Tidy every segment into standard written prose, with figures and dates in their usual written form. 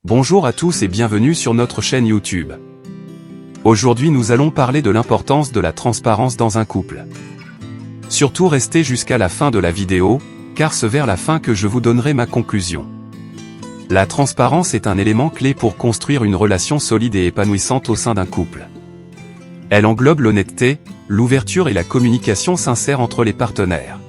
Bonjour à tous et bienvenue sur notre chaîne YouTube. Aujourd'hui nous allons parler de l'importance de la transparence dans un couple. Surtout restez jusqu'à la fin de la vidéo, car c'est vers la fin que je vous donnerai ma conclusion. La transparence est un élément clé pour construire une relation solide et épanouissante au sein d'un couple. Elle englobe l'honnêteté, l'ouverture et la communication sincère entre les partenaires.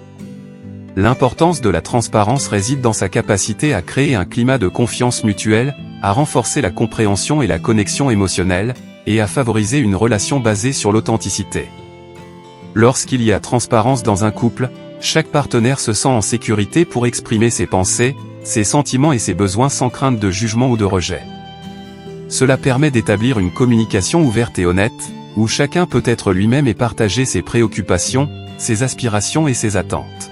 L'importance de la transparence réside dans sa capacité à créer un climat de confiance mutuelle, à renforcer la compréhension et la connexion émotionnelle, et à favoriser une relation basée sur l'authenticité. Lorsqu'il y a transparence dans un couple, chaque partenaire se sent en sécurité pour exprimer ses pensées, ses sentiments et ses besoins sans crainte de jugement ou de rejet. Cela permet d'établir une communication ouverte et honnête, où chacun peut être lui-même et partager ses préoccupations, ses aspirations et ses attentes.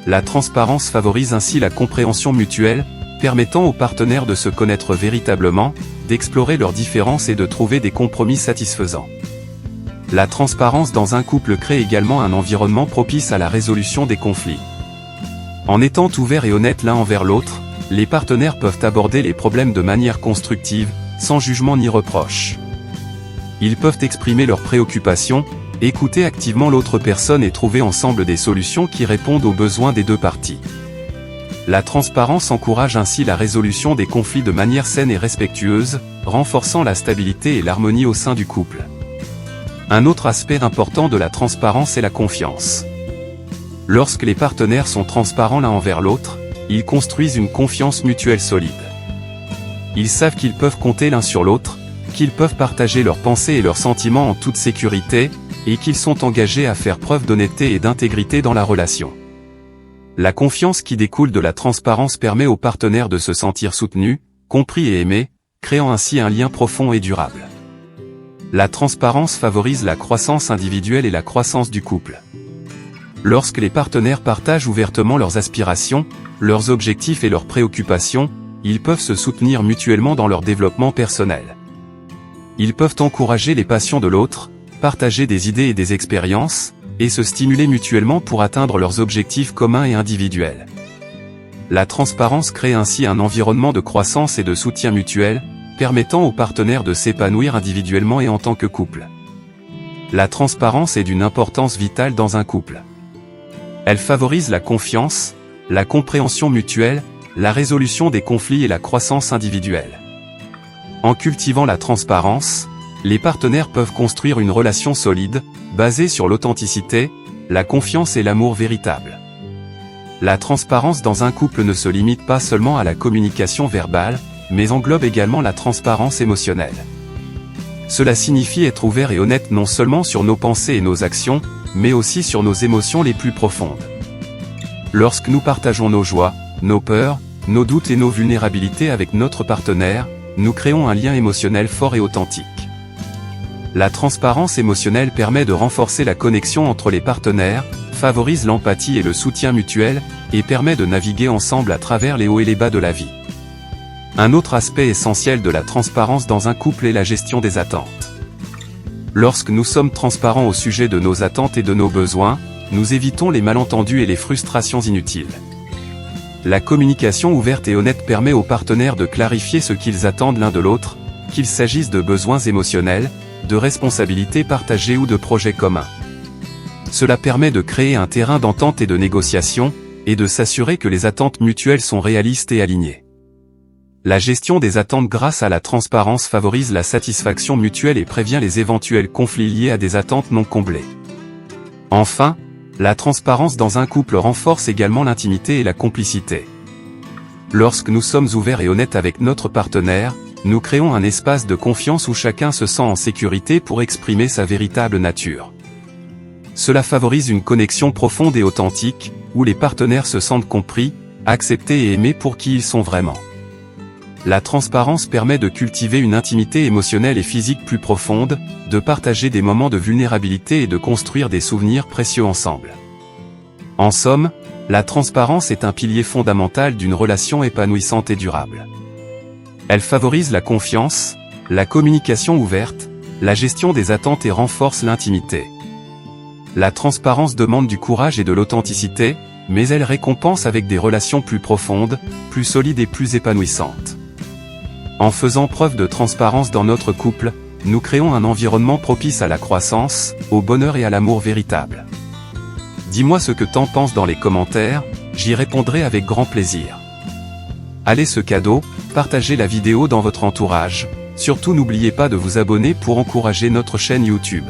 La transparence favorise ainsi la compréhension mutuelle, permettant aux partenaires de se connaître véritablement, d'explorer leurs différences et de trouver des compromis satisfaisants. La transparence dans un couple crée également un environnement propice à la résolution des conflits. En étant ouverts et honnêtes l'un envers l'autre, les partenaires peuvent aborder les problèmes de manière constructive, sans jugement ni reproche. Ils peuvent exprimer leurs préoccupations, écouter activement l'autre personne et trouver ensemble des solutions qui répondent aux besoins des deux parties. La transparence encourage ainsi la résolution des conflits de manière saine et respectueuse, renforçant la stabilité et l'harmonie au sein du couple. Un autre aspect important de la transparence est la confiance. Lorsque les partenaires sont transparents l'un envers l'autre, ils construisent une confiance mutuelle solide. Ils savent qu'ils peuvent compter l'un sur l'autre, qu'ils peuvent partager leurs pensées et leurs sentiments en toute sécurité, et qu'ils sont engagés à faire preuve d'honnêteté et d'intégrité dans la relation. La confiance qui découle de la transparence permet aux partenaires de se sentir soutenus, compris et aimés, créant ainsi un lien profond et durable. La transparence favorise la croissance individuelle et la croissance du couple. Lorsque les partenaires partagent ouvertement leurs aspirations, leurs objectifs et leurs préoccupations, ils peuvent se soutenir mutuellement dans leur développement personnel. Ils peuvent encourager les passions de l'autre, partager des idées et des expériences, et se stimuler mutuellement pour atteindre leurs objectifs communs et individuels. La transparence crée ainsi un environnement de croissance et de soutien mutuel, permettant aux partenaires de s'épanouir individuellement et en tant que couple. La transparence est d'une importance vitale dans un couple. Elle favorise la confiance, la compréhension mutuelle, la résolution des conflits et la croissance individuelle. En cultivant la transparence, les partenaires peuvent construire une relation solide, basée sur l'authenticité, la confiance et l'amour véritable. La transparence dans un couple ne se limite pas seulement à la communication verbale, mais englobe également la transparence émotionnelle. Cela signifie être ouvert et honnête non seulement sur nos pensées et nos actions, mais aussi sur nos émotions les plus profondes. Lorsque nous partageons nos joies, nos peurs, nos doutes et nos vulnérabilités avec notre partenaire, nous créons un lien émotionnel fort et authentique. La transparence émotionnelle permet de renforcer la connexion entre les partenaires, favorise l'empathie et le soutien mutuel, et permet de naviguer ensemble à travers les hauts et les bas de la vie. Un autre aspect essentiel de la transparence dans un couple est la gestion des attentes. Lorsque nous sommes transparents au sujet de nos attentes et de nos besoins, nous évitons les malentendus et les frustrations inutiles. La communication ouverte et honnête permet aux partenaires de clarifier ce qu'ils attendent l'un de l'autre, qu'il s'agisse de besoins émotionnels, de responsabilités partagées ou de projets communs. Cela permet de créer un terrain d'entente et de négociation, et de s'assurer que les attentes mutuelles sont réalistes et alignées. La gestion des attentes grâce à la transparence favorise la satisfaction mutuelle et prévient les éventuels conflits liés à des attentes non comblées. Enfin, la transparence dans un couple renforce également l'intimité et la complicité. Lorsque nous sommes ouverts et honnêtes avec notre partenaire, nous créons un espace de confiance où chacun se sent en sécurité pour exprimer sa véritable nature. Cela favorise une connexion profonde et authentique, où les partenaires se sentent compris, acceptés et aimés pour qui ils sont vraiment. La transparence permet de cultiver une intimité émotionnelle et physique plus profonde, de partager des moments de vulnérabilité et de construire des souvenirs précieux ensemble. En somme, la transparence est un pilier fondamental d'une relation épanouissante et durable. Elle favorise la confiance, la communication ouverte, la gestion des attentes et renforce l'intimité. La transparence demande du courage et de l'authenticité, mais elle récompense avec des relations plus profondes, plus solides et plus épanouissantes. En faisant preuve de transparence dans notre couple, nous créons un environnement propice à la croissance, au bonheur et à l'amour véritable. Dis-moi ce que t'en penses dans les commentaires, j'y répondrai avec grand plaisir. Allez ce cadeau, partagez la vidéo dans votre entourage, surtout n'oubliez pas de vous abonner pour encourager notre chaîne YouTube.